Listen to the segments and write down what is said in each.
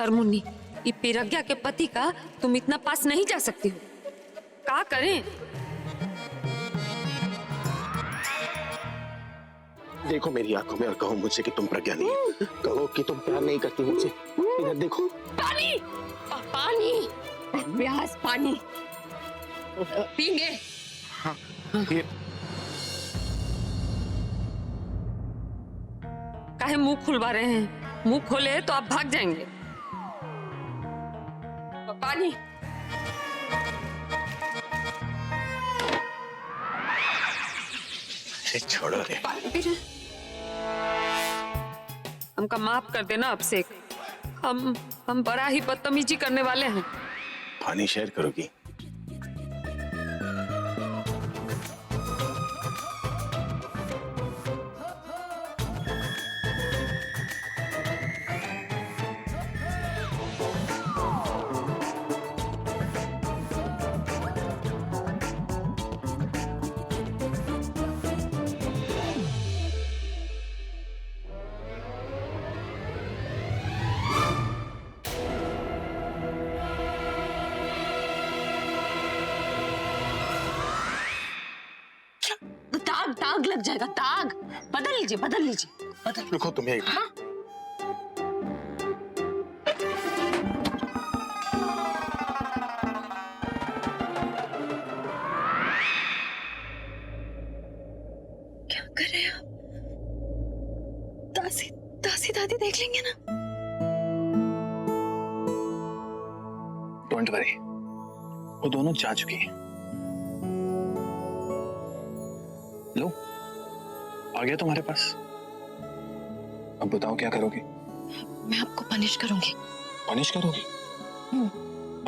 कर मुन्नी, ये पिरग्या के पति का तुम इतना पास नहीं जा सकती हो। क्या करें? देखो मेरी आंखों में और कहो मुझसे कि तुम प्रज्ञा नहीं है। कहो कि तुम प्यार नहीं करती मुझसे। इधर देखो। पानी, पानी, प्यास पानी पीएंगे। हाँ, ये काहे मुंह खुलवा रहे हैं? मुंह खोले तो आप भाग जाएंगे। पानी। छोड़ो रे। हमका माफ कर देना अभिषेक, हम बड़ा ही बदतमीजी करने वाले हैं। पानी शेयर करोगी? दाग लग जाएगा, दाग। बदल लीजिए, बदल लीजिए, बदल। रुको तुम्हें। हाँ? क्या कर रहे हैं आप? दासी दासी दादी देख लेंगे ना। डोंट वरी, वो दोनों जा चुकी हैं। लो, आ गया तुम्हारे पास। अब बताओ क्या करोगी? मैं आपको पनिश करूंगी। पनिश करोगी?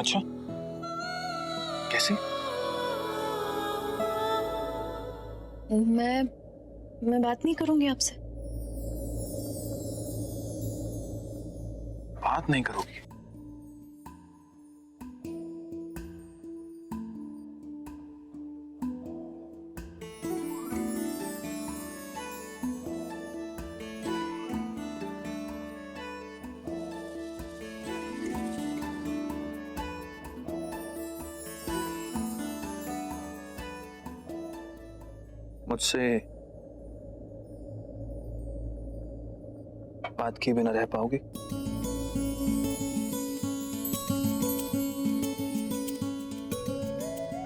अच्छा, कैसे? मैं बात नहीं करूंगी आपसे। बात नहीं करोगी? मुझसे बात किए बिना रह पाओगे?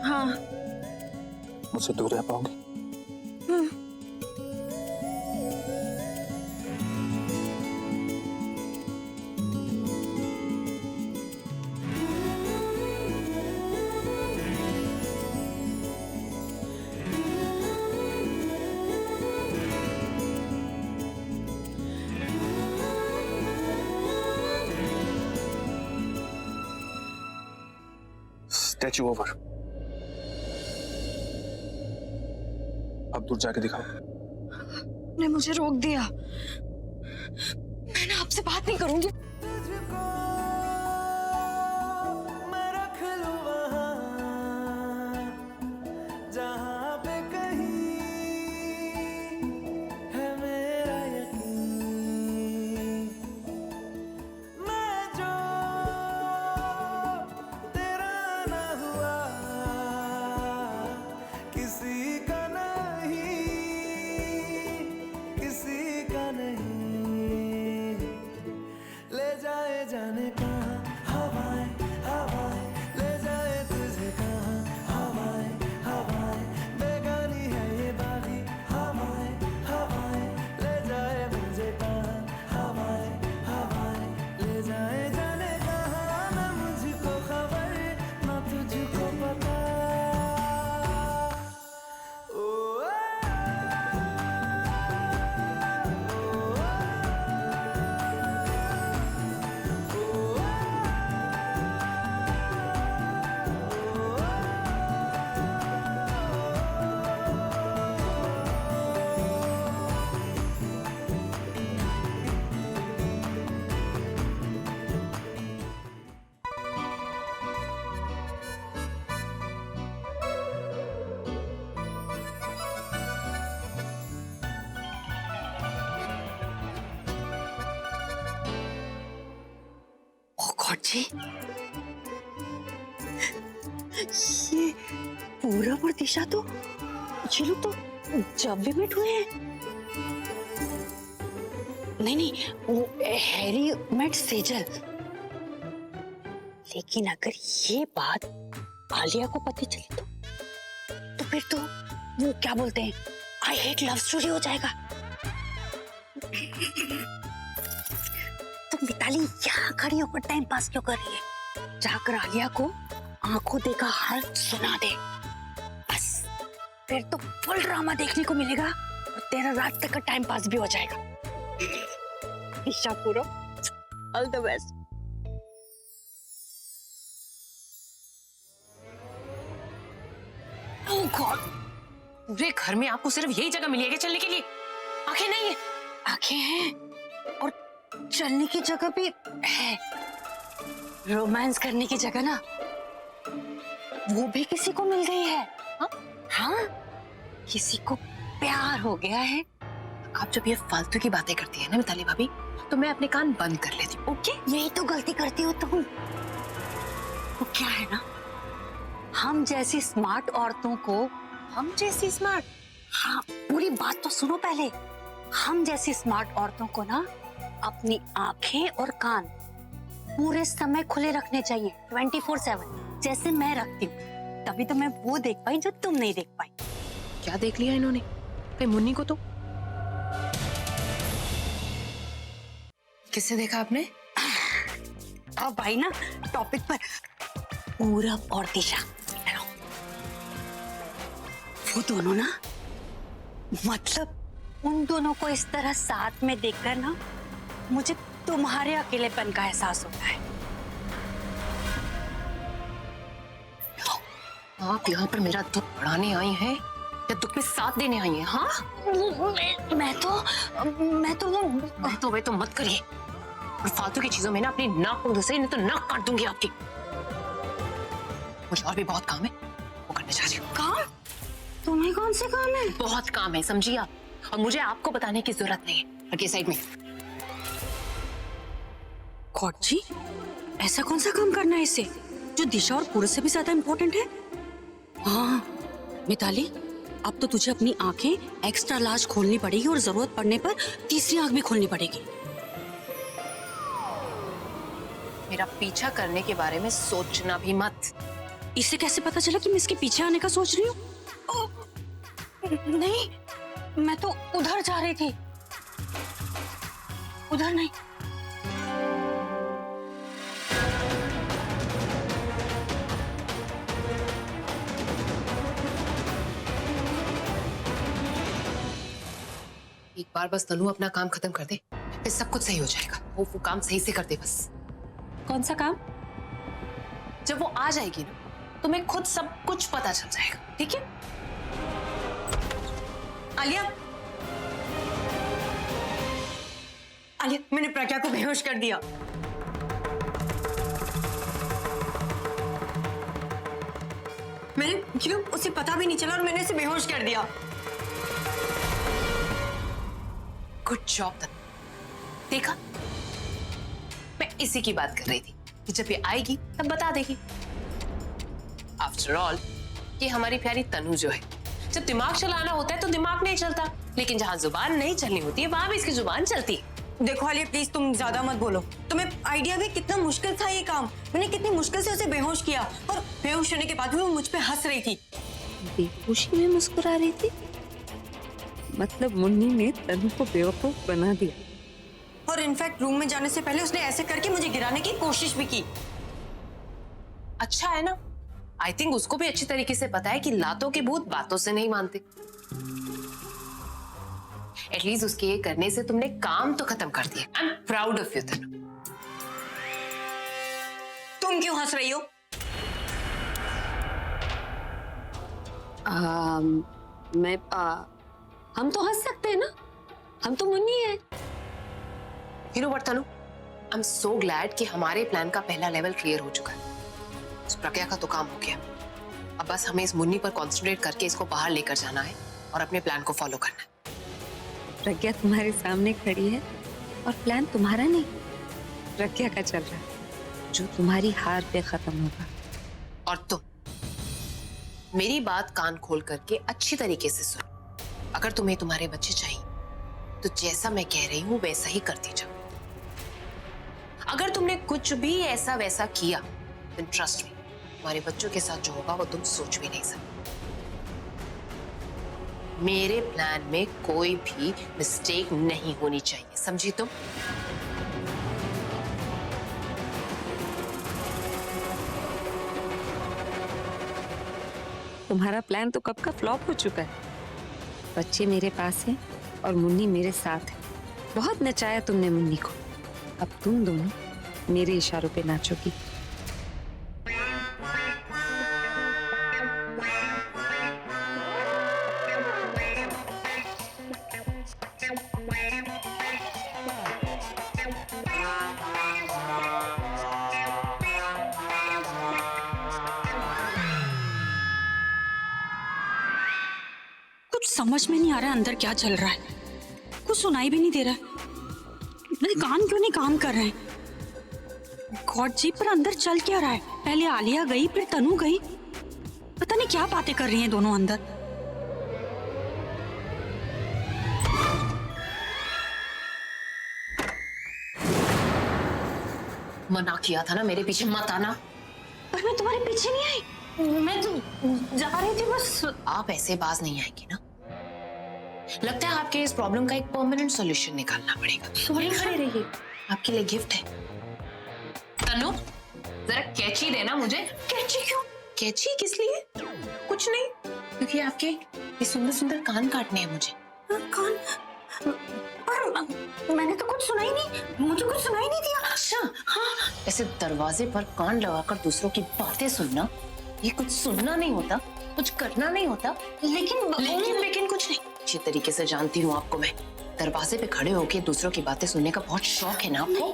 हाँ। मुझसे दूर रह पाओगे? Statue over. अब दूर जाके दिखाओ। ने मुझे रोक दिया। मैं ना आपसे बात नहीं करूंगी। जाने जी, ये पूरब और दिशा तो ये लोग तो जब भी मीट हुए हैं। नहीं, वो हैरी मेट सेजल। लेकिन अगर ये बात आलिया को पता चली तो फिर तो वो क्या बोलते हैं, आई हेट लव स्टोरी हो जाएगा। तो मिताली यहाँ खड़ी होकर टाइम पास क्यों कर रही है? जाकर आलिया को आंखों देखा हाल सुना दे, बस फिर तो फुल ड्रामा देखने को मिलेगा और तेरा रात तक का टाइम पास भी हो जाएगा। ईशा पूरा all the best. Oh God, पूरे घर में आपको सिर्फ यही जगह मिली है क्या चलने के लिए? आंखें नहीं है? आंखें हैं और चलने की जगह भी है। रोमांस करने की जगह ना वो भी किसी को मिल गई है। हाँ, किसी को प्यार हो गया है। आप जब ये फालतू की बातें करती है ना मिताली भाभी, तो मैं अपने कान बंद कर लेती हूँ। ओके, यही तो गलती करती हो तुम। वो क्या है ना, हम जैसी स्मार्ट औरतों को, हम जैसी स्मार्ट? हाँ पूरी बात तो सुनो पहले। हम जैसी स्मार्ट औरतों को ना अपनी आंखें और कान पूरे समय खुले रखने चाहिए, 24/7, जैसे मैं रखती हूँ। तभी तो मैं वो देख पाई जो तुम नहीं देख पाई। क्या देख लिया इन्होंने? कहीं मुन्नी को तो? किससे देखा आपने? अब भाई ना टॉपिक पर, पूरब और दिशा, वो दोनों ना, मतलब उन दोनों को इस तरह साथ में देखकर ना मुझे तुम्हारे अकेलेपन का एहसास होता है। आप यहाँ पर मेरा दुख बढ़ाने आई हैं या दुख में साथ देने आई हैं? हाँ, मैं तो वे तो मत करिए। और फालतू की चीजों में ना अपनी नाक को घुसे, नहीं तो नाक काट दूंगी आपकी। मुझे और भी बहुत काम है, वो करने जा रही हूँ। काम? तुम्हें कौन से काम है? बहुत काम है, समझिए आप। और मुझे आपको बताने की जरूरत नहीं है। रखिए साइड में। गॉड जी, ऐसा कौन सा काम करना है इसे जो दिशा और पूरब से भी ज्यादा इम्पोर्टेंट है? हाँ मिताली, अब तो तुझे अपनी आंखें एक्स्ट्रा लार्ज खोलनी पड़ेगी और जरूरत पड़ने पर तीसरी आंख भी खोलनी पड़ेगी। मेरा पीछा करने के बारे में सोचना भी मत। इसे कैसे पता चला कि मैं इसके पीछे आने का सोच रही हूँ? नहीं, मैं तो उधर जा रही थी। उधर नहीं। एक बार बस तनु अपना काम खत्म कर दे, फिर सब कुछ सही हो जाएगा। वो काम सही से कर दे बस। कौन सा काम? जब वो आ जाएगी ना, तुम्हें खुद सब कुछ पता चल जाएगा, ठीक है? आलिया, मैंने प्रज्ञा को बेहोश कर दिया। मैंने उसे पता भी नहीं चला और मैंने उसे बेहोश कर दिया। गुड जॉब तनु। देखा, मैं इसी की बात कर रही थी कि जब ये आएगी तब बता देगी। आफ्टर ऑल ये हमारी प्यारी तनु जो है, जब दिमाग चलाना होता है तो दिमाग नहीं चलता, लेकिन जहां जुबान नहीं चलनी होती है वहां भी इसकी जुबान चलती है। देखो आलिया, प्लीज तुम ज्यादा मत बोलो। तुम्हें आइडिया भी कितना मुश्किल था ये काम। मैंने कितनी मुश्किल से उसे बेहोश किया और बेहोश होने के बाद भी वो मुझ पे हंस रही थी। बेहोशी में मुस्कुरा रही थी? मतलब मुन्नी ने तनु को बेवकूफ बना दिया। और इनफैक्ट रूम में जाने से पहले उसने ऐसे करके मुझे गिराने की कोशिश भी की। अच्छा है ना, आई थिंक उसको भी अच्छी तरीके से पता है कि लातों के भूत बातों से नहीं मानते। एटलीस्ट उसके ये करने से तुमने काम तो खत्म कर दिया। I am proud of you Tanu. तुम क्यों हंस रही हो? हम तो हंस सकते हैं ना, हम तो मुन्नी है। You know what, Tanu? I'm so glad कि हमारे प्लान का पहला लेवल क्लियर हो चुका है। उस प्रज्ञा का तो काम हो गया। अब बस हमें इस मुन्नी पर कंसंट्रेट करके इसको बाहर लेकर जाना है और अपने प्लान को फॉलो करना है। प्रज्ञा तुम्हारे सामने खड़ी है और प्लान तुम्हारा नहीं, प्रज्ञा का चल रहा है। जो तुम्हारी हार पे खत्म होगा। और तुम मेरी बात कान खोल करके अच्छी तरीके से सुनो। अगर तुम्हें तुम्हारे बच्चे चाहिए तो जैसा मैं कह रही हूं वैसा ही करती जाओ। अगर तुमने कुछ भी ऐसा वैसा किया तो ट्रस्ट मी, तुम्हारे बच्चों के साथ जो होगा वो तुम सोच भी नहीं सकते। मेरे प्लान में कोई भी मिस्टेक नहीं होनी चाहिए, समझी तुम? तुम्हारा प्लान तो कब का फ्लॉप हो चुका है। बच्चे मेरे पास हैं और मुन्नी मेरे साथ है। बहुत नचाया तुमने मुन्नी को, अब तुम दोनों मेरे इशारों पे नाचोगी। कुछ समझ में नहीं आ रहा है अंदर क्या चल रहा है। कुछ सुनाई भी नहीं दे रहा है। मेरे कान क्यों नहीं काम कर रहे हैं? गॉड जी, पर अंदर चल क्या रहा है? पहले आलिया गई, फिर तनु गई। पता नहीं क्या बातें कर रही हैं दोनों अंदर। मना किया था ना मेरे पीछे मत आना। पर मैं तुम्हारे पीछे नहीं आई, मैं तो जा रही थी बस। आप ऐसे बाज नहीं आएंगी ना। लगता है आपके इस प्रॉब्लम का एक परमानेंट सॉल्यूशन निकालना पड़ेगा। Solution? खड़े रहिए, आपके लिए गिफ्ट है। तनु, जरा कैची देना मुझे। कैची क्यों? कैची किस लिए? कुछ नहीं, क्योंकि आपके ये सुंदर सुंदर कान काटने हैं मुझे। कान? पर मैंने तो कुछ सुना ही नहीं, मुझे कुछ सुनाई नहीं दिया। अच्छा, हाँ, ऐसे दरवाजे पर कान लगाकर दूसरों की बातें सुनना, ये कुछ सुनना नहीं होता, कुछ करना नहीं होता। लेकिन कुछ नहीं। अच्छी तरीके से जानती हूँ आपको मैं। दरवाजे पे खड़े होके दूसरों की बातें सुनने का बहुत शौक है ना आपको।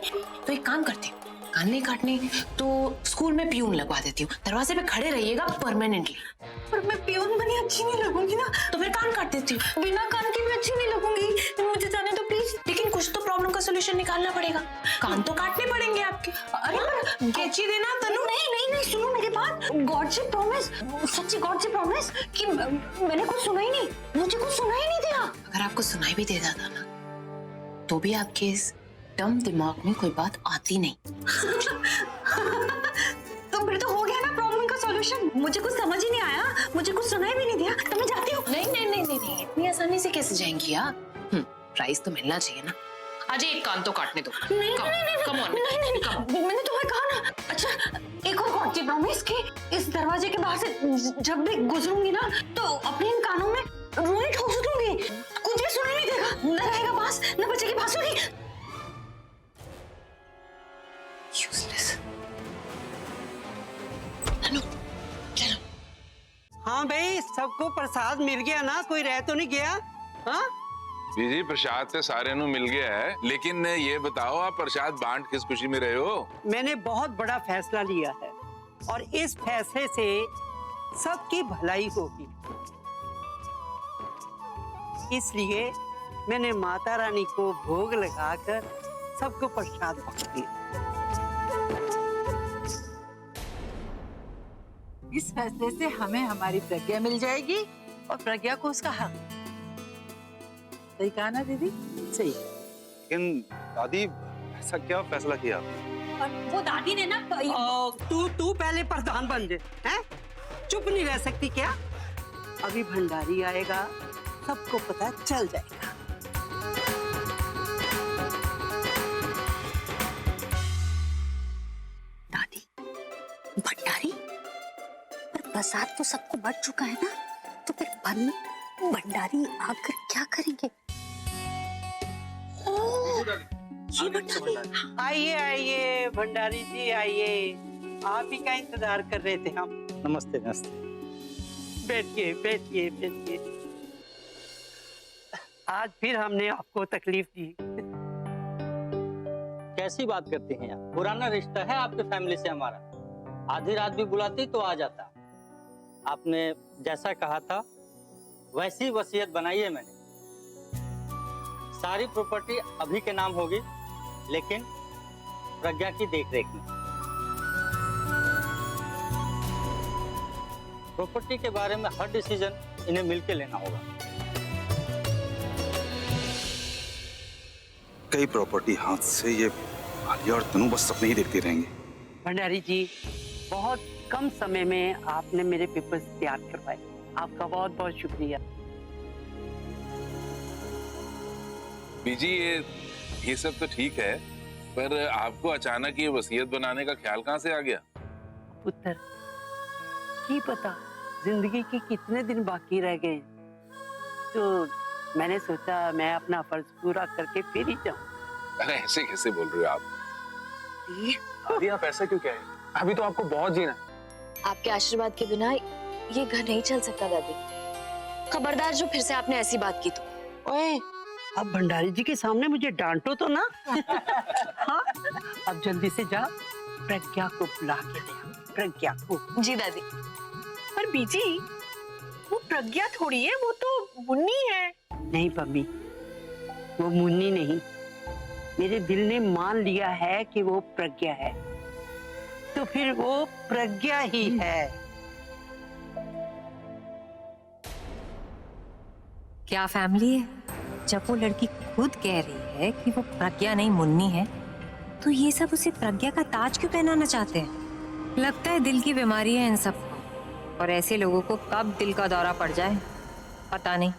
तो एक काम करती हूँ, कान नहीं काटने तो स्कूल में पियून लगवा देती हूँ। दरवाजे पे खड़े रहिएगा परमानेंटली। पर मैं पियून बनी अच्छी नहीं लगूंगी ना। तो फिर कान काट देती हूँ। बिना कान के भी अच्छी नहीं लगूंगी, मुझे जाने दो प्लीज। लेकिन कुछ तो प्रॉब्लम का सोल्यूशन निकालना पड़ेगा। कान तो काटने पड़ेंगे आपके। अरे कैची देना तनु। नहीं, सुनो मेरी बात। गॉड से प्रॉमिस, सच्ची गॉड से प्रॉमिस कि मैंने कुछ सुना ही नहीं, मुझे कुछ सुना ही नहीं दिया। अगर आपको सुनाई भी देता था ना, तो भी आपके इस डम दिमाग में कोई बात आती नहीं। तो फिर तो हो गया ना प्रॉब्लम का सॉल्यूशन। मुझे कुछ समझ ही नहीं आया, मुझे कुछ सुनाई भी नहीं दिया, तो मैं जाती हूँ। नहीं, इतनी आसानी से कैसे जाएंगी आप? प्राइस तो मिलना चाहिए ना। आज एक कान तो काटने दो। नहीं, कम ऑन। मैंने तुम्हें कहा ना। अच्छा, एक और गॉड की प्रॉमिस कि इस दरवाजे के बाहर से जब भी गुजरूंगी ना, तो अपने इन कानों में रोई ठोस दूंगी। कुछ भी सुनाई नहीं देगा, न रहेगा बांस, न बचेगी बांसुरी। यूजलेस। चलो। हाँ भाई, सबको प्रसाद मिल गया ना? कोई रह तो नहीं गया? हाँ जी, प्रसाद तो सारे नु मिल गया है, लेकिन ये बताओ आप प्रसाद बांट किस खुशी में रहे हो? मैंने बहुत बड़ा फैसला लिया है और इस फैसले से सबकी भलाई होगी। इसलिए मैंने माता रानी को भोग लगाकर सबको प्रसाद बांट दिया। इस फैसले से हमें हमारी प्रज्ञा मिल जाएगी और प्रज्ञा को उसका हक। सही कहा ना दीदी? सही। लेकिन दादी, ऐसा क्या फैसला किया? और वो दादी ने ना तू पहले प्रधान बन जा, हैं? चुप नहीं रह सकती क्या? अभी भंडारी आएगा, सबको पता चल जाएगा। दादी, भंडारी? पर प्रसाद तो सबको बट चुका है ना, तो फिर भंडारी आकर क्या करेंगे? ये भंडारी। आइए भंडारी जी, आइए। आप ही का इंतजार कर रहे थे हम। नमस्ते नमस्ते। बैठिए। आज फिर हमने आपको तकलीफ दी। कैसी बात करती हैं आप? पुराना रिश्ता है आपके फैमिली से हमारा। आधी रात भी बुलाती तो आ जाता। आपने जैसा कहा था वैसी वसीयत बनाई है मैंने। सारी प्रॉपर्टी अभी के नाम होगी, लेकिन प्रज्ञा की देखरेख में। प्रॉपर्टी के बारे में हर डिसीजन इन्हें मिलके लेना होगा। कई प्रॉपर्टी हाथ से ये आलिया और तनु बस सपने ही देखते रहेंगे। भंडारी जी, बहुत कम समय में आपने मेरे पेपर्स तैयार करवाए, आपका बहुत बहुत शुक्रिया। बीजी ये सब तो ठीक है, पर आपको अचानक ये वसीयत बनाने का ख्याल कहाँ से आ गया? पुत्र, की पता जिंदगी के कितने दिन बाकी रह गए, तो मैंने सोचा मैं अपना फर्ज पूरा करके फिर ही जाऊं। अरे ऐसे कैसे बोल रहे हो आप? दादी आप ऐसा क्यों कह रहे हैं? अभी तो आपको बहुत जीना है। आपके आशीर्वाद के बिना ये घर नहीं चल सकता दादी। खबरदार जो फिर से आपने ऐसी बात की तो। ओए, अब भंडारी जी के सामने मुझे डांटो तो ना। हाँ, अब जल्दी से जा, प्रज्ञा को बुला के ले। प्रज्ञा को। जी दादी। पर बीजी, वो प्रज्ञा थोड़ी है, वो तो मुन्नी है। नहीं मम्मी, वो मुन्नी नहीं, मेरे दिल ने मान लिया है कि वो प्रज्ञा है, तो फिर वो प्रज्ञा ही है। क्या फैमिली है? जब वो लड़की खुद कह रही है कि वो प्रज्ञा नहीं मुन्नी है, तो ये सब उसे प्रज्ञा का ताज क्यों पहनाना चाहते हैं? लगता है दिल की बीमारी है इन सबको, और ऐसे लोगों को कब दिल का दौरा पड़ जाए पता नहीं।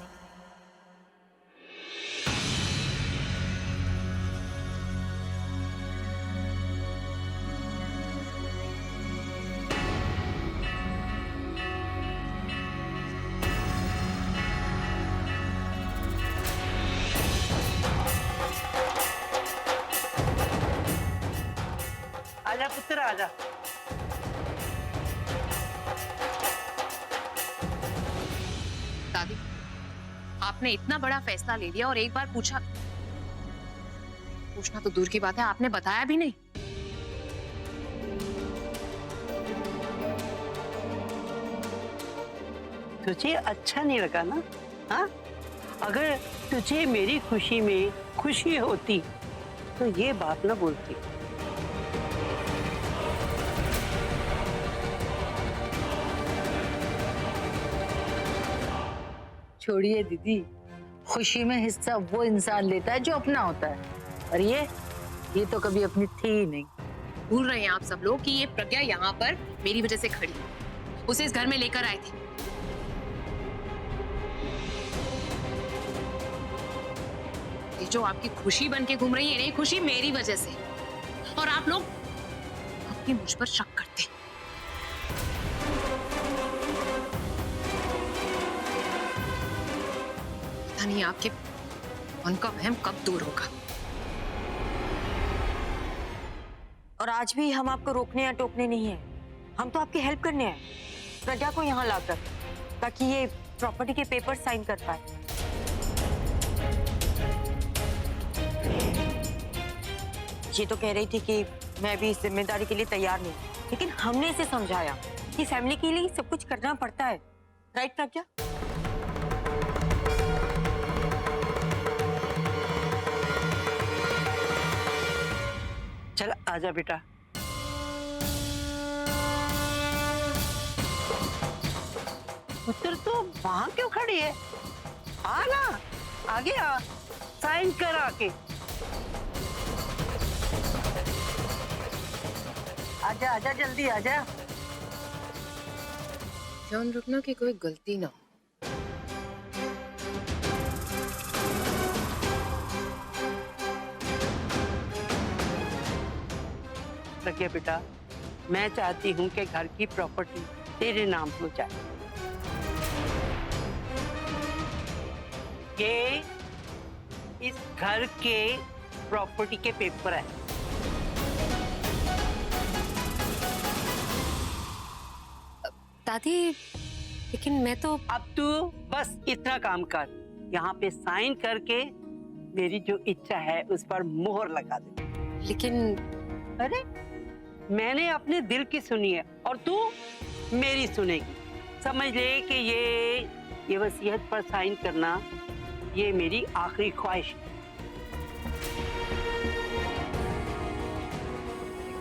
आजा पुत्र, आजा। दादी, आपने इतना बड़ा फैसला ले लिया और एक बार पूछना तो दूर की बात है, आपने बताया भी नहीं। तुझे अच्छा नहीं लगा ना? हाँ, अगर तुझे मेरी खुशी में खुशी होती तो ये बात ना बोलती। छोड़िए दीदी, खुशी में हिस्सा वो इंसान लेता है जो अपना होता है, और ये तो कभी अपनी थी ही नहीं। भूल रहे हैं आप सब लोग कि ये प्रज्ञा यहाँ पर मेरी वजह से खड़ी, उसे इस घर में लेकर आए थे। ये जो आपकी खुशी बन के घूम रही है, ये खुशी मेरी वजह से, और आप लोग अपनी मुझ पर शक करते हैं। पता नहीं आपके मन का वहम कब दूर होगा। और आज भी हम आपको रोकने या टोकने नहीं है, हम तो आपकी हेल्प करने हैं, प्रज्ञा को यहाँ लाकर, ताकि ये प्रॉपर्टी के पेपर साइन कर पाए। ये तो कह रही थी कि मैं भी इस जिम्मेदारी के लिए तैयार नहीं, लेकिन हमने इसे समझाया कि फैमिली के लिए सब कुछ करना पड़ता है। राइट प्रज्ञा? चल आजा बेटा। पुत्र तो वहां क्यों खड़ी है? आ ना, आगे आ, साइन कर आके। आजा आजा, जल्दी आजा। ध्यान रखना कि कोई गलती ना हो। प्रज्ञा बेटा, मैं चाहती हूँ कि घर की प्रॉपर्टी तेरे नाम हो जाए। ये इस घर के प्रॉपर्टी के पेपर है। दादी, लेकिन मैं तो... अब तू बस इतना काम कर, यहाँ पे साइन करके मेरी जो इच्छा है उस पर मोहर लगा दे। लेकिन... अरे, मैंने अपने दिल की सुनी है और तू मेरी सुनेगी। समझ ले कि ये वसीयत पर साइन करना ये मेरी आखिरी ख्वाहिश है।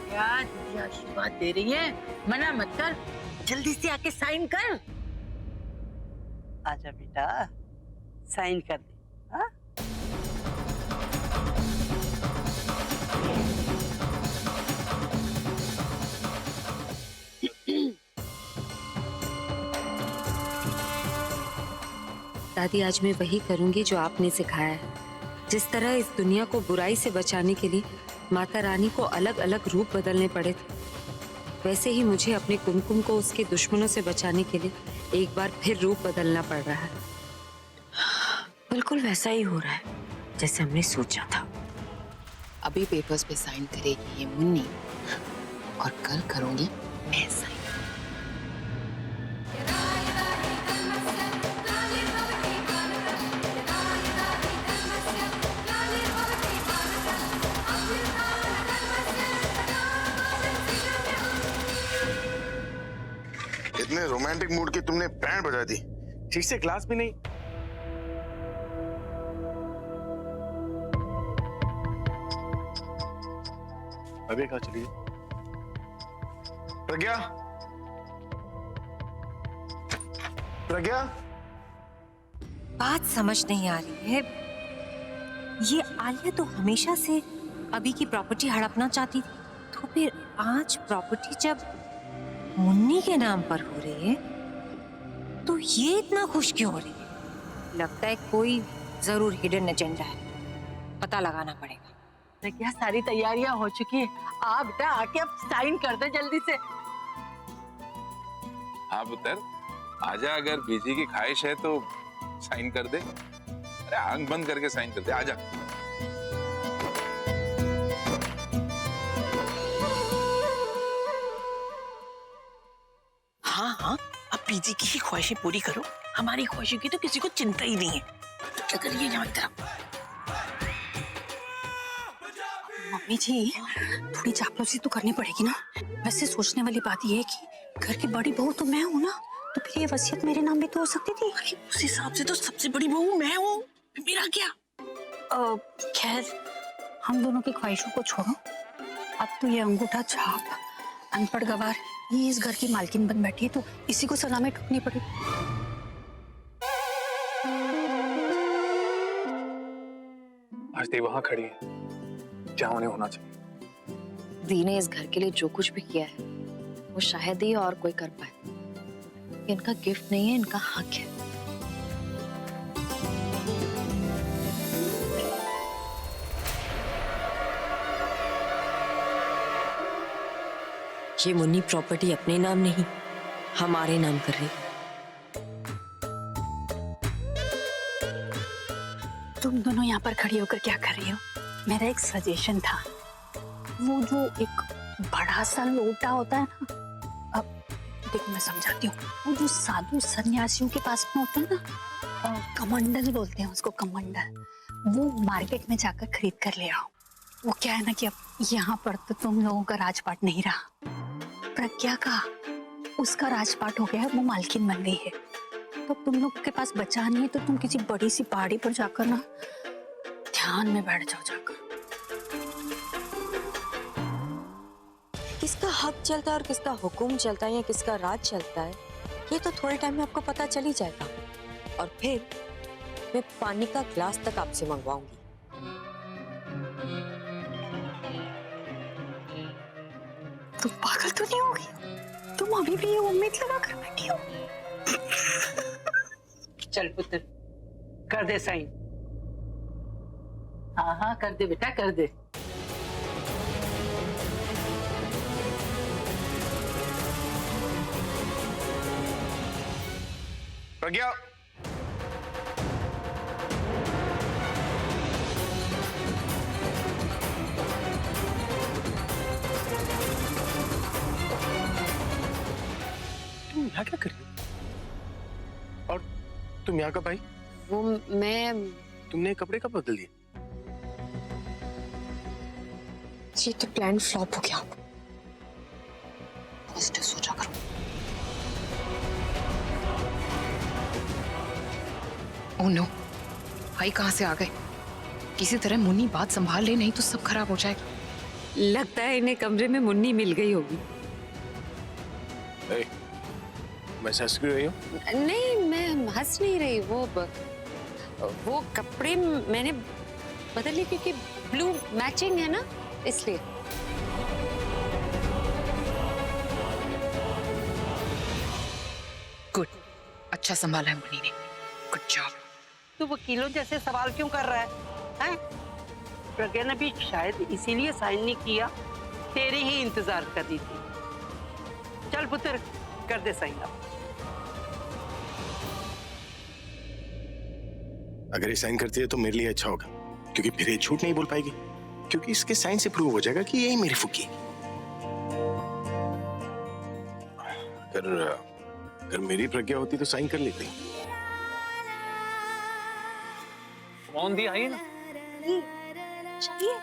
क्या दीदी आशीर्वाद दे रही है, मना मत कर। जल्दी से आके साइन कर। आजा बेटा, साइन कर दे। हाँ? दादी, आज मैं वही करूंगी जो आपने सिखाया है। जिस तरह इस दुनिया को बुराई से बचाने के लिए माता रानी को अलग अलग रूप बदलने पड़े थे, वैसे ही मुझे अपने कुमकुम को उसके दुश्मनों से बचाने के लिए एक बार फिर रूप बदलना पड़ रहा है। बिल्कुल वैसा ही हो रहा है जैसे हमने सोचा था। अभी पेपर्स पे साइन करेगी ये मुन्नी और कल करूंगी मैं साइन। इतने रोमांटिक मूड की तुमने बैंड बजा दी, ठीक से क्लास भी नहीं। अभी कहाँ चली गई? प्रज्ञा, प्रज्ञा, बात समझ नहीं आ रही है। ये आलिया तो हमेशा से अभी की प्रॉपर्टी हड़पना चाहती थी, तो फिर आज प्रॉपर्टी जब मुन्नी के नाम पर हो रही है तो ये इतना खुश क्यों हो रही है? लगता है कोई जरूर हिडन एजेंडा है, पता लगाना पड़ेगा। क्या सारी तैयारियां हो चुकी है? आप बेटा आके अब साइन कर दे जल्दी से। हाँ पुत्र, आजा, अगर बीजी की ख्वाहिश है तो साइन कर दे। अरे आंख बंद करके साइन कर दे, आजा। हाँ हाँ, अब पीजी की ही ख्वाहिशें पूरी करो। हमारी ख्वाहिशों की तो किसी को चिंता ही नहीं है। तो क्या करिए यहाँ की तरफ? मम्मी जी, थोड़ी चापलूसी तो करनी पड़ेगी ना। वैसे सोचने वाली बात यह है कि घर की बड़ी बहू तो मैं हूँ ना, तो फिर ये वसीयत मेरे नाम भी तो हो सकती थी। अरे उस हिसाब से तो सबसे बड़ी बहू मैं हूँ, मेरा क्या? खैर, हम दोनों की ख्वाहिशों को छोड़ो। अब तो ये अंगूठा छाप अनपढ़ गवार ये इस घर की मालकिन बन बैठी है, तो इसी को सलामी ठुकनी पड़ेगी। आज दी वहां खड़ी है जहां उन्हें होना चाहिए। दी ने इस घर के लिए जो कुछ भी किया है वो शायद ही और कोई कर पाए। इनका गिफ्ट नहीं है, इनका हक है। ये मुन्नी प्रॉपर्टी अपने नाम नहीं हमारे नाम कर रही। तुम दोनों यहाँ पर खड़ी होकर क्या कर रही हो? मेरा एक सजेशन था। वो जो एक बड़ा सा लोटा होता है ना, अब देखो मैं समझाती हूँ। वो जो साधु सन्यासियों के पास में होता है ना, कमंडल बोलते हैं उसको, कमंडल, वो मार्केट में जाकर खरीद कर ले आओ। वो क्या है ना कि अब यहाँ पर तो तुम लोगों का राजपाट नहीं रहा, प्रज्ञा का, उसका राजपाट हो गया है, वो मालकिन बन गई है। तो तुम लोग के पास बचा नहीं है, तो तुम किसी बड़ी सी पहाड़ी पर जाकर ना ध्यान में बैठ जाओ जाकर। किसका हक चलता है और किसका हुक्म चलता है या किसका राज चलता है, ये तो थोड़े टाइम में आपको पता चल ही जाएगा। और फिर मैं पानी का ग्लास तक आपसे मंगवाऊंगी। तुम पागल तो नहीं होगी? तुम अभी भी ये उम्मीद लगा कर बैठी हो? चल पुत्र, कर दे साइन। हाँ हाँ कर दे बेटा, कर दे। प्रज्ञा, तुम यहाँ क्या कर रही हो? और तुम यहाँ कब आई? वो मैं, तुमने कपड़े कब बदल दिए? ये तो प्लान फ्लॉप हो गया। पॉजिटिव सोचा करो। ओह नो, भाई कहाँ से आ गए? किसी तरह मुन्नी बात संभाल ले, नहीं तो सब खराब हो जाएगा। लगता है इन्हें कमरे में मुन्नी मिल गई होगी। मैं हंस क्यों रही हूँ? नहीं, मैं हंस नहीं रही। वो कपड़े मैंने बदले क्योंकि ब्लू मैचिंग है ना, इसलिए। गुड, अच्छा संभाला है मुन्नी ने। Good job. तू वकीलों जैसे सवाल क्यों कर रहा है? हैं? प्रज्ञा ने भी शायद इसीलिए साइन नहीं किया, तेरे ही इंतजार कर रही थी। चल पुत्र, कर दे साइन अब। अगर ये साइन करती है तो मेरे लिए अच्छा होगा, क्योंकि फिर ये झूठ नहीं बोल पाएगी, क्योंकि इसके साइन से प्रूव हो जाएगा कि यही मेरी फुकी है। अगर मेरी प्रज्ञा होती तो साइन कर लेती। फोन दिया है ना? चाहिए।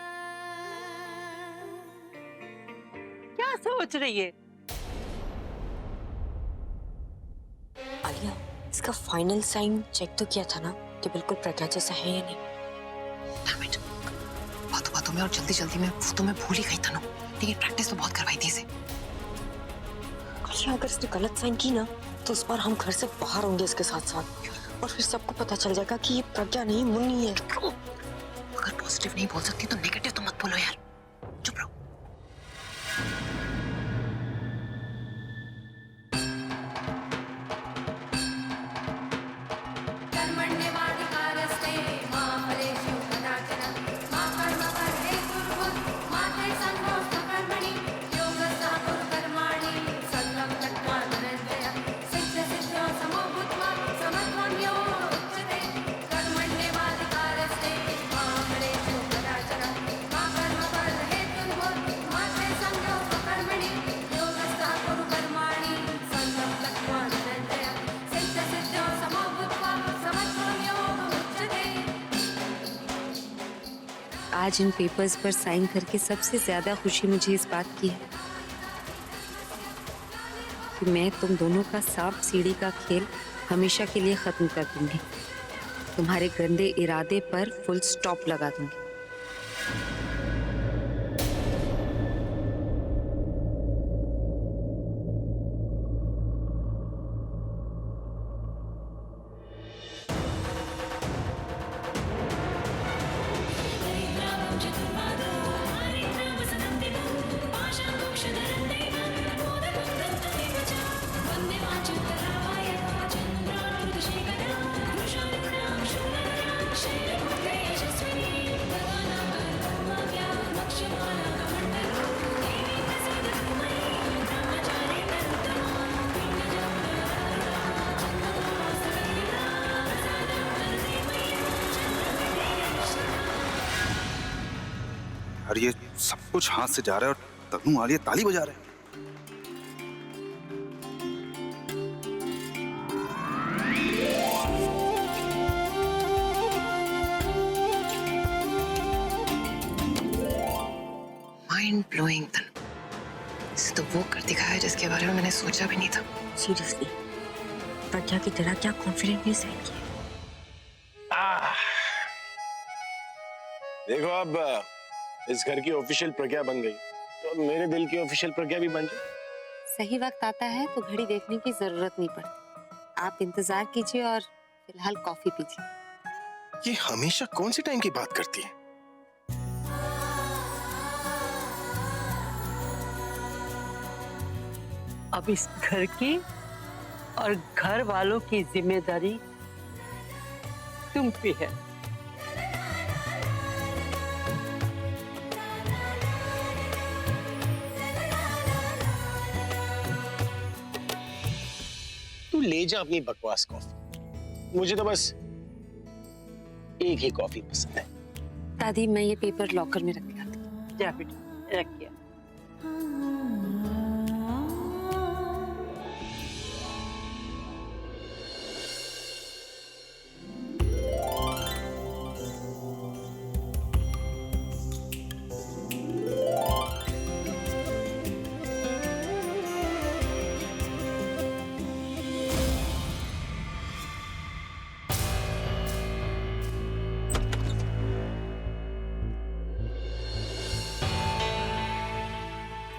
क्या सोच रही है? आलिया, इसका फाइनल साइन चेक तो किया था ना कि बिल्कुल प्रज्ञा जैसा है या नहीं? बातों बातों में और जल्दी जल्दी में वो तो मैं भूल ही गई था ना, लेकिन प्रैक्टिस तो बहुत करवाई थी इसे। आलिया, अगर इसने गलत साइन की ना तो इस बार हम घर से बाहर होंगे इसके साथ साथ, और फिर सबको पता चल जाएगा कि ये प्रज्ञा नहीं मुन्नी है। अगर पॉजिटिव नहीं बोल सकती तो नेगेटिव तो मत बोलो यार, चुप रहो। आज इन पेपर्स पर साइन करके सबसे ज्यादा खुशी मुझे इस बात की है कि मैं तुम दोनों का सांप सीढ़ी का खेल हमेशा के लिए खत्म कर दूंगी। तुम्हारे गंदे इरादे पर फुल स्टॉप लगा दूंगी। और ये सब कुछ हाथ से जा रहा है और तनु आलिया ताली बजा रहे हैं। माइंड ब्लोइंग तनु, इसे तो वो कर दिखाया जिसके बारे में मैंने सोचा भी नहीं था। सीरियसली, प्रज्ञा की तरह क्या कॉन्फिडेंटली साइन किया। देखो, अब इस घर की ऑफिशियल प्रज्ञा बन गई, तो अब मेरे दिल की ऑफिशियल प्रज्ञा भी बन जाए। सही वक्त आता है तो घड़ी देखने की जरूरत नहीं पड़ती। आप इंतजार कीजिए और फिलहाल कॉफी पीजिए। ये हमेशा कौन सी टाइम की बात करती है? अब इस घर की और घर वालों की जिम्मेदारी तुम पे है। तू ले जा अपनी बकवास कॉफी, मुझे तो बस एक ही कॉफी पसंद है। दादी, मैं ये पेपर लॉकर में रख के आती हूँ। जा बेटा, रख किया।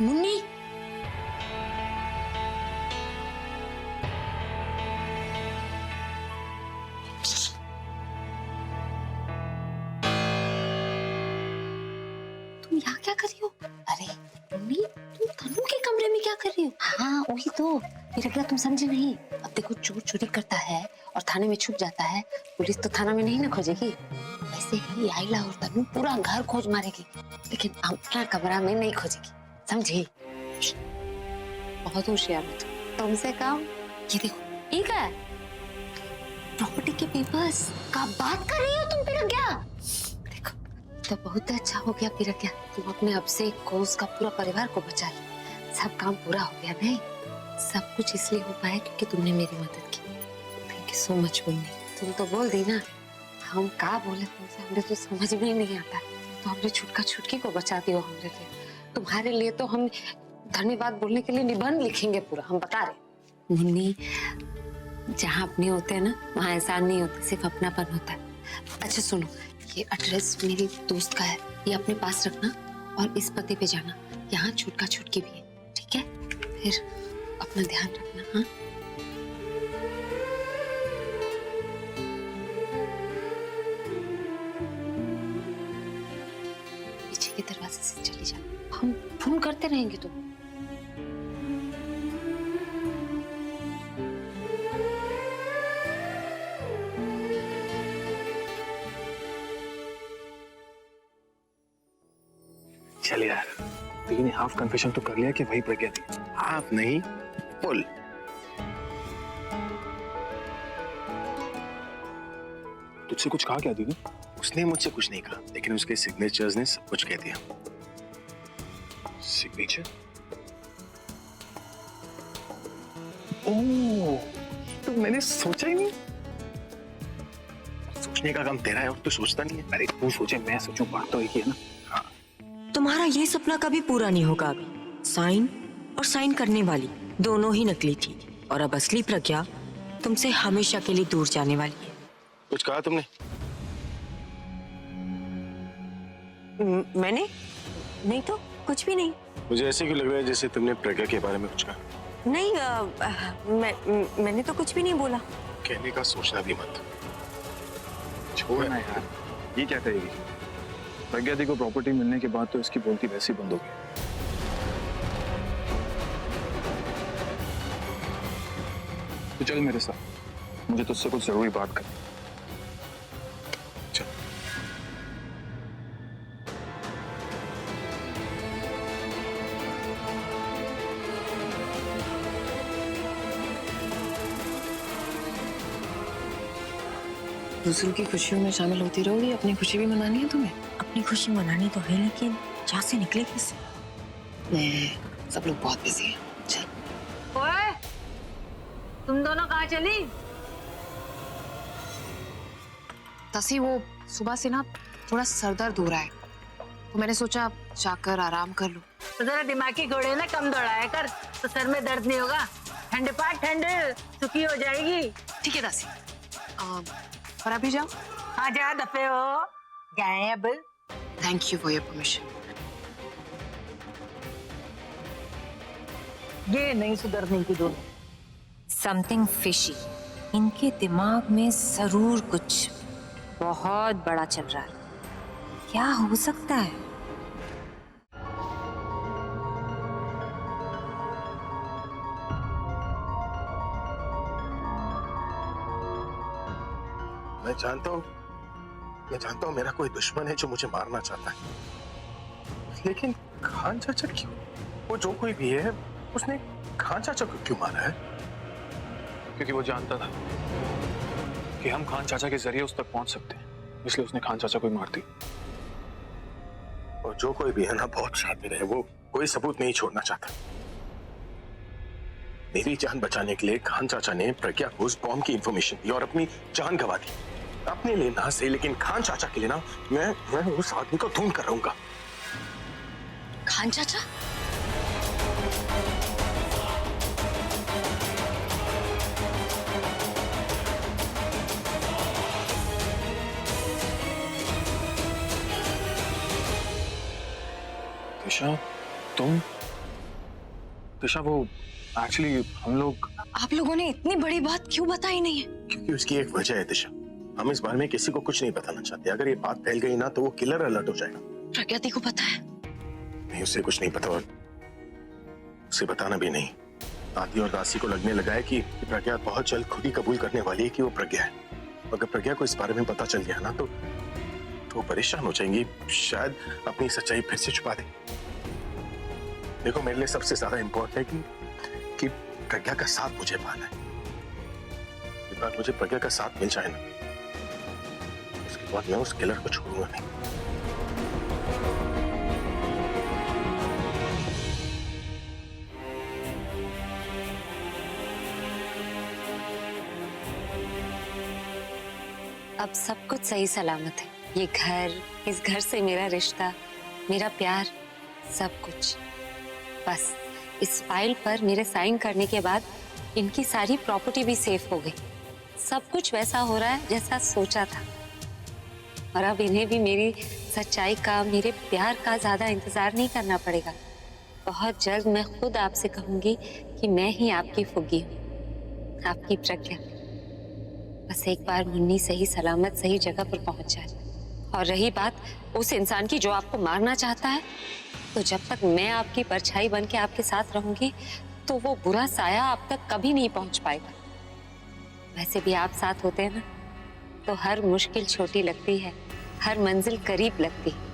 मुन्नी, यहाँ क्या कर रही हो? अरे मम्मी, तुम तनु के कमरे में क्या कर रही हो? हाँ वही तो, प्रज्ञा तुम समझे नहीं। अब देखो, चोर चोरी करता है और थाने में छुप जाता है, पुलिस तो थाना में नहीं ना खोजेगी। वैसे ही आइला और तनु पूरा घर खोज मारेगी, लेकिन अपना कमरा में नहीं खोजेगी, समझी? बहुत होशियार हो तुमसे काम। ये देखो, ठीक है, प्रॉपर्टी के पेपर्स का बात कर रही हो तुम प्रज्ञा? देखो, तो बहुत अच्छा हो गया प्रज्ञा, तुम अपने अभिषेक को, उसका पूरा परिवार को बचा लिया। सब काम पूरा हो गया। नहीं, सब कुछ इसलिए हो पाया क्योंकि तुमने मेरी मदद की। Thank you so much Munni. तुम तो बोल दी ना, हम क्या बोले तुमसे, हमने तो समझ में ही नहीं आता। तो हमने छुटका छुटकी को बचा दियो हमरे लिए। तुम्हारे लिए तो हम धन्यवाद बोलने के लिए निबंध लिखेंगे पूरा, हम बता रहे। मुन्नी, जहाँ अपने होते हैं ना, वहाँ एहसान नहीं होता, सिर्फ अपनापन होता है। अच्छा सुनो, ये एड्रेस मेरी दोस्त का है, ये अपने पास रखना और इस पते पे जाना। यहाँ छुटका छुटकी भी है, ठीक है? फिर अपना ध्यान रखना। हाँ, पीछे के दरवाजे से चली जाना, हम फोन करते रहेंगे तुम। चल यार, दीदी ने हाफ कन्फेशन तो कर लिया कि वही प्रज्ञा थी। हाफ नहीं, फुल। तुझसे कुछ कहा क्या दीदी? उसने मुझसे कुछ नहीं कहा, लेकिन उसके सिग्नेचर्स ने सब कुछ कह दिया। सिग्नेचर? ओह, तो मैंने सोचा ही नहीं। सोचने का काम तेरा है और तू सोचता नहीं है। अरे तू सोचे मैं सोचूं, बात तो एक ही है ना। तुम्हारा ये सपना कभी पूरा नहीं होगा अभी। साइन और साइन करने वाली दोनों ही नकली थी, और अब असली प्रज्ञा तुमसे हमेशा के लिए दूर जाने वाली है। कुछ कहा तुमने? मैंने नहीं तो कुछ भी नहीं। मुझे ऐसे क्यों लग रहा है जैसे तुमने प्रज्ञा के बारे में कुछ कहा? नहीं, मैंने तो कुछ भी नहीं बोला। कहने का सोचना भी मत। छोड़ ना यार, ये क्या करेगी? प्रज्ञा दी को प्रॉपर्टी मिलने के बाद तो इसकी बोलती वैसी बंद हो गई। तो चल मेरे साथ, मुझे तुझसे कुछ जरूरी बात करनी। चल। दूसरों की खुशियों में शामिल होती रहोगी, अपनी खुशी भी मनानी है तुम्हें? अपनी खुशी मनानी तो है, लेकिन जहाँ से निकले कैसे? सब लोग बहुत बिजी हैं। चल। ओए, तुम दोनों कहाँ चली? तसी, वो सुबह से ना थोड़ा सर दर्द हो रहा है, तो मैंने सोचा जाकर आराम कर लूं। तो जरा दिमागी घोड़े ना कम दौड़ाया कर, तो सर में दर्द नहीं होगा। ठंड पाट ठंड सुखी हो जाएगी। ठीक है तसी, पर अभी जाओ। हाँ जा, दफे हो जाए अब। Thank you for your permission. ये नहीं सुधरने की दोनों। समथिंग फिशी इनके दिमाग में जरूर कुछ बहुत बड़ा चल रहा है। क्या हो सकता है? मैं जानता हूँ मेरा कोई दुश्मन है जो मुझे मारना चाहता है, लेकिन खान चाचा क्यों? वो जो कोई भी है, उसने खान चाचा को क्यों मारा है? क्योंकि वो जानता था कि हम खान चाचा के जरिए उस तक पहुंच सकते हैं, इसलिए उसने खान चाचा को ही मार दी। और जो कोई भी है ना, बहुत शातिर है, वो कोई सबूत नहीं छोड़ना चाहता। मेरी जान बचाने के लिए खान चाचा ने प्रज्ञा को उस बॉम्ब की इंफॉर्मेशन दी और अपनी जान गंवा दी। अपने लिए ना सही, लेकिन खान चाचा के लिए ना, मैं उस आदमी को ढूंढ कर रहूंगा। खान चाचा? दिशा, तुम? दिशा, वो एक्चुअली हम लोग। आप लोगों ने इतनी बड़ी बात क्यों बताई नहीं है? क्योंकि उसकी एक वजह है दिशा, हम इस बारे में किसी को कुछ नहीं बताना चाहते। अगर ये बात फैल गई ना, तो वो किलर अलर्ट हो जाएगा। प्रज्ञा दी को पता है? नहीं, उसे कुछ नहीं पता और उसे बताना भी नहीं। आदि और दासी को लगने लगा है कि प्रज्ञा बहुत जल्द खुद ही कबूल करने वाली है कि वो प्रज्ञा है। अगर प्रज्ञा को इस बारे में पता चल गया ना तो वो परेशान हो जाएंगी, शायद अपनी सच्चाई फिर से छुपा दे। देखो, मेरे लिए सबसे ज्यादा इंपॉर्टेंट है कि प्रज्ञा का साथ मुझे पाना है। एक बार मुझे प्रज्ञा का साथ मिल जाए ना, उसके बाद मैं उस किलर को छोड़ूंगा नहीं। अब सब कुछ सही सलामत है। ये घर, इस घर से मेरा रिश्ता, मेरा प्यार, सब कुछ। बस इस फाइल पर मेरे साइन करने के बाद इनकी सारी प्रॉपर्टी भी सेफ हो गई। सब कुछ वैसा हो रहा है जैसा सोचा था। और अब इन्हें भी मेरी सच्चाई का, मेरे प्यार का ज्यादा इंतजार नहीं करना पड़ेगा। बहुत जल्द मैं खुद आपसे कहूंगी कि मैं ही आपकी फुग्गी हूँ, आपकी प्रज्ञा। बस एक बार मुन्नी सही सलामत सही जगह पर पहुंच जाए। और रही बात उस इंसान की जो आपको मारना चाहता है, तो जब तक मैं आपकी परछाई बन के आपके साथ रहूंगी तो वो बुरा साया आप तक कभी नहीं पहुंच पाएगा। वैसे भी आप साथ होते हैं ना, तो हर मुश्किल छोटी लगती है, हर मंजिल करीब लगती है।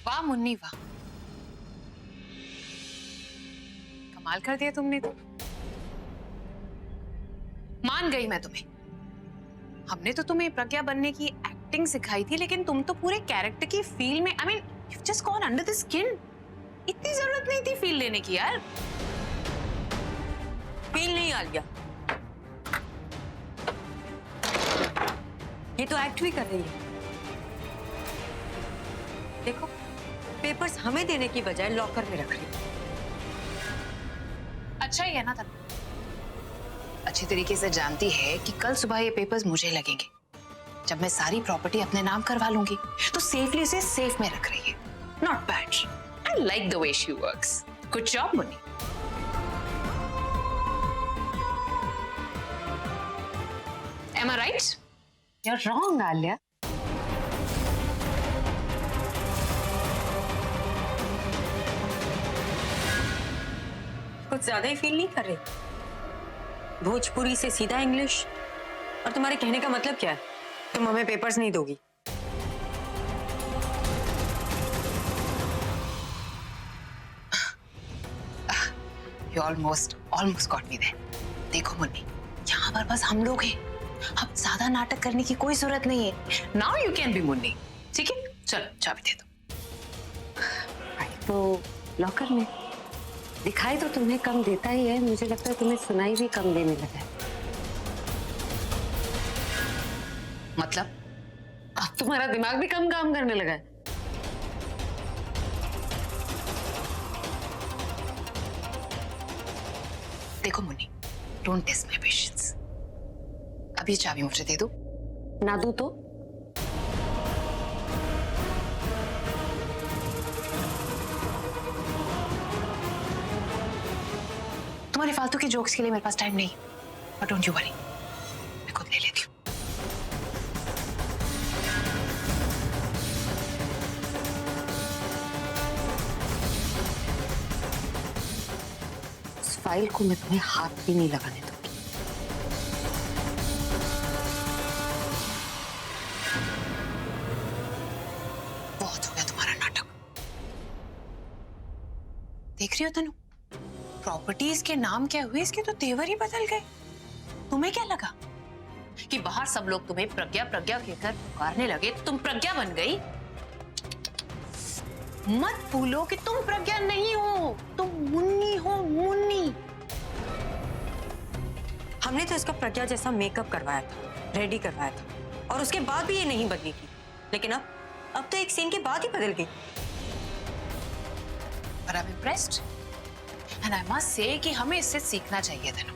वाह मुन्नी वाह, कमाल कर दिया तुमने तो। मान गई मैं तुम्हें। हमने तो तुम्हें प्रज्ञा बनने की एक्टिंग सिखाई थी, लेकिन तुम तो पूरे कैरेक्टर की फील में, I mean you just gone under the skin. इतनी जरूरत नहीं थी फील लेने की यार। फील नहीं आलिया, ये तो एक्ट भी कर रही है। देखो, पेपर्स हमें देने की बजाय लॉकर में रख रही है। अच्छा ही है ना तनु, अच्छी तरीके से जानती है कि कल सुबह ये पेपर्स मुझे लगेंगे। जब मैं सारी प्रॉपर्टी अपने नाम करवा लूंगी तो सेफली उसे सेफ में रख रही है। Not bad, I like the way she works. Good job Munni. Am I right? You're wrong, Alia. कुछ ज्यादा ही फील नहीं कर रही? भोजपुरी से सीधा इंग्लिश। और तुम्हारे कहने का मतलब क्या है? तुम हमें पेपर्स नहीं दोगी? You almost got me there. देखो मुन्नी, यहाँ पर बस हम लोग हैं। अब ज्यादा नाटक करने की कोई जरूरत नहीं है। Now you can be Munni. ठीक है, चलो चाबी दे दो। तो लॉकर में दिखाई तो तुम्हें कम देता ही है, मुझे लगता है तुम्हें सुनाई भी कम देने लगा है। मतलब अब तुम्हारा दिमाग भी कम काम करने लगा है। देखो Munni, don't test my patience. अब ये चाबी मुझे दे दो। ना दूं तो? तुम्हारे फालतू के जोक्स के लिए मेरे पास टाइम नहीं, बट डोंट यू वरी, मैं खुद ले लेती हूँ। उस फाइल को मैं तुम्हें हाथ भी नहीं लगाने दूंगी। बहुत हो गया तुम्हारा नाटक। देख रही हो तनु, प्रॉपर्टीज के नाम क्या हुए, इसके तो तेवर ही बदल गए। तुम्हें क्या लगा कि बाहर सब लोग तुम्हें प्रज्ञा प्रज्ञा कहकर पुकारने लगे तो तुम प्रज्ञा बन गई? मत भूलो कि तुम प्रज्ञा नहीं हो, तुम मुन्नी हो, मुन्नी। हमने तो इसका प्रज्ञा जैसा मेकअप करवाया था, रेडी करवाया था, और उसके बाद भी ये नहीं बदली थी। लेकिन अब तो एक सीन के बाद ही बदल गई। But I'm impressed. And I must say कि हमें इससे सीखना चाहिए था ना।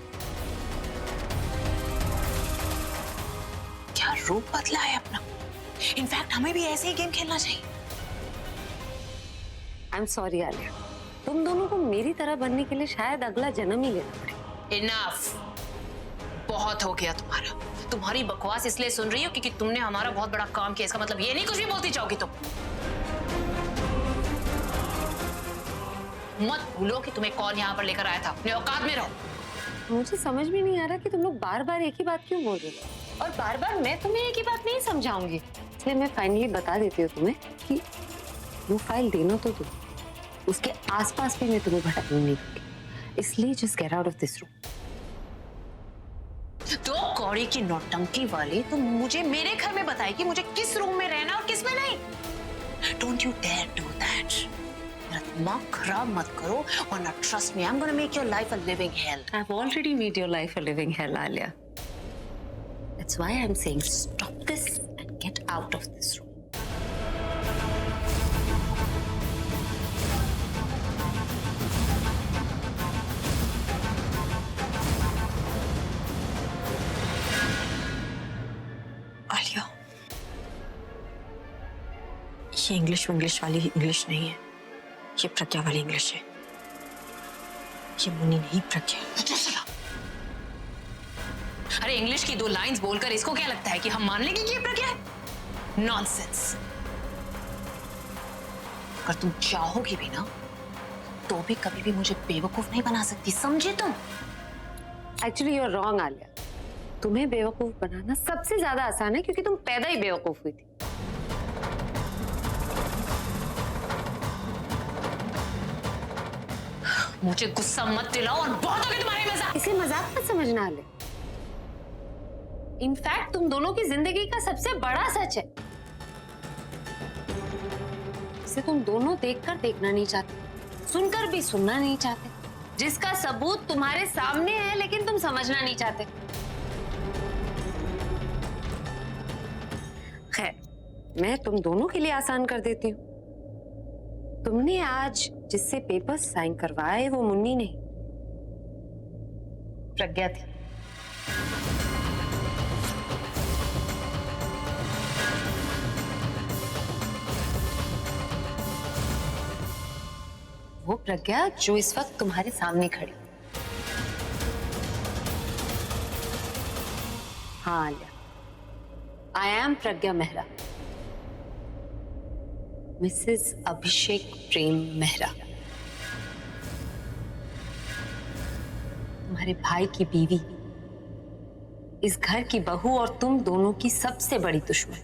क्या रूप बदला है अपना। इनफैक्ट हमें भी ऐसे ही गेम खेलना चाहिए। आई एम सॉरी आलिया, तुम दोनों को मेरी तरह बनने के लिए शायद अगला जन्म ही लेना पड़े। इनफ, बहुत हो गया तुम्हारा। तुम्हारी बकवास इसलिए सुन रही हो क्योंकि तुमने हमारा बहुत बड़ा काम किया। इसका मतलब ये नहीं कुछ भी बोलती जाओगी तुम। मत भूलो कि तुम्हें कौन यहाँ पर लेकर आया था। अपने औकात में रहो। मुझे समझ में नहीं आ रहा कि तुम लोग बार बार एक ही बात क्यों बोल रहे हो, और बार बार मैं तुम्हें एक ही बात नहीं समझाऊंगी। इसलिए मैं फाइनली बता देती हूँ तुम्हें कि वो फाइल देना तो दो, उसके आसपास भी मैं तुम्हें भटकने नहीं दूंगी। इसलिए just get out of this room. तो कौड़ी की नौटंकी वाली तुम मुझे मेरे घर में बताएगी मुझे किस रूम में रहना और किस में नहीं। Don't you dare do that. मेरा दिमाग खराब मत करो, वरना trust me, I am gonna make your life a living hell. I have already made your life a living hell Alia. That's why I am saying stop this and get out of this room. Alia, ये English वाली English नहीं है, ये प्रज्ञा वाली English है। ये मुन्नी नहीं, प्रज्ञा। अरे इंग्लिश की 2 लाइंस बोलकर इसको क्या लगता है कि हम मान लेंगे कि ये प्रज्ञा है? नॉनसेंस। अगर तुम चाहोगी भी ना तो भी कभी भी मुझे बेवकूफ नहीं बना सकती, समझे तुम? Actually you are wrong Alia. तुम्हें बेवकूफ बनाना सबसे ज्यादा आसान है क्योंकि तुम पैदा ही बेवकूफ हुई थी। मुझे गुस्सा मत दिलाओ और बहुत हो गया तुम्हारे मजाक। इसे मजाक मत समझना आलिया। इनफैक्ट तुम दोनों की जिंदगी का सबसे बड़ा सच है। इसे तुम दोनों देखकर देखना नहीं चाहते, सुनकर भी सुनना नहीं चाहते, जिसका सबूत तुम्हारे सामने है लेकिन तुम समझना नहीं चाहते। खैर, मैं तुम दोनों के लिए आसान कर देती हूँ। तुमने आज जिससे पेपर्स साइन करवाए वो मुन्नी नहीं, प्रज्ञा थी। वो प्रज्ञा जो इस वक्त तुम्हारे सामने खड़ी। हाँ Alia, I am Pragya Mehra, Mrs Abhishek Prem Mehra, तुम्हारे भाई की बीवी, इस घर की बहू और तुम दोनों की सबसे बड़ी दुश्मन।